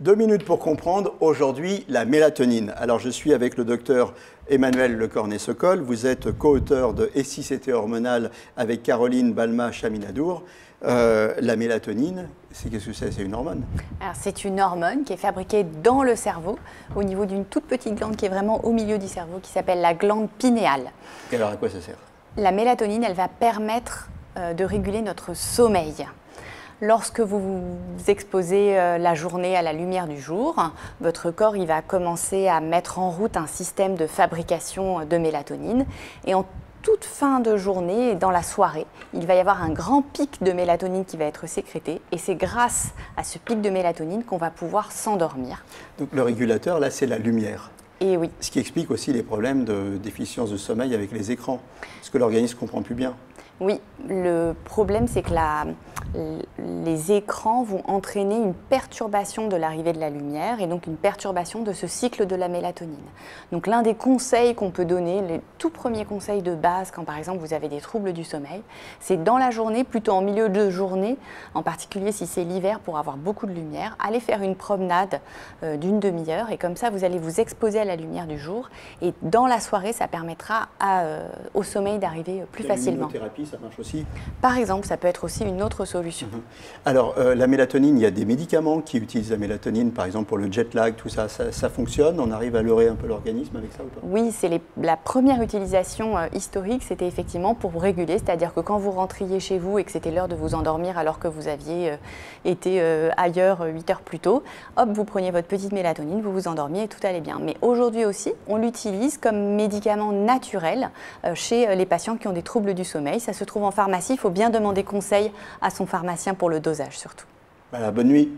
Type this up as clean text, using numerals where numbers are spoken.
2 minutes pour comprendre aujourd'hui la mélatonine. Alors je suis avec le docteur Emmanuel Lecornet-Sokol. Vous êtes co-auteur de Et si c'était hormonal avec Caroline Balma-Chaminadour. La mélatonine, qu'est-ce que c'est? C'est une hormone? Alors c'est une hormone qui est fabriquée dans le cerveau au niveau d'une toute petite glande qui est vraiment au milieu du cerveau qui s'appelle la glande pinéale. Et alors à quoi ça sert? La mélatonine, elle va permettre de réguler notre sommeil. Lorsque vous vous exposez la journée à la lumière du jour, votre corps il va commencer à mettre en route un système de fabrication de mélatonine. Et en toute fin de journée, dans la soirée, il va y avoir un grand pic de mélatonine qui va être sécrété. Et c'est grâce à ce pic de mélatonine qu'on va pouvoir s'endormir. Donc le régulateur, là, c'est la lumière. Et oui. Ce qui explique aussi les problèmes de déficience de sommeil avec les écrans. Parce que l'organisme ne comprend plus bien. Oui, le problème c'est que les écrans vont entraîner une perturbation de l'arrivée de la lumière et donc une perturbation de ce cycle de la mélatonine. Donc l'un des conseils qu'on peut donner, les tout premiers conseils de base quand par exemple vous avez des troubles du sommeil, c'est dans la journée, plutôt en milieu de journée, en particulier si c'est l'hiver pour avoir beaucoup de lumière, allez faire une promenade d'une demi-heure et comme ça vous allez vous exposer à la lumière du jour et dans la soirée ça permettra au sommeil d'arriver plus facilement. Ça marche aussi? Par exemple, ça peut être aussi une autre solution. Alors, la mélatonine, il y a des médicaments qui utilisent la mélatonine, par exemple pour le jet lag, tout ça, ça fonctionne? On arrive à leurrer un peu l'organisme avec ça ou pas? Oui, c'est la première utilisation historique, c'était effectivement pour vous réguler, c'est-à-dire que quand vous rentriez chez vous et que c'était l'heure de vous endormir alors que vous aviez été ailleurs 8 heures plus tôt, hop, vous preniez votre petite mélatonine, vous vous endormiez et tout allait bien. Mais aujourd'hui aussi, on l'utilise comme médicament naturel chez les patients qui ont des troubles du sommeil. Ça se trouve en pharmacie, il faut bien demander conseil à son pharmacien pour le dosage surtout. Voilà, bonne nuit.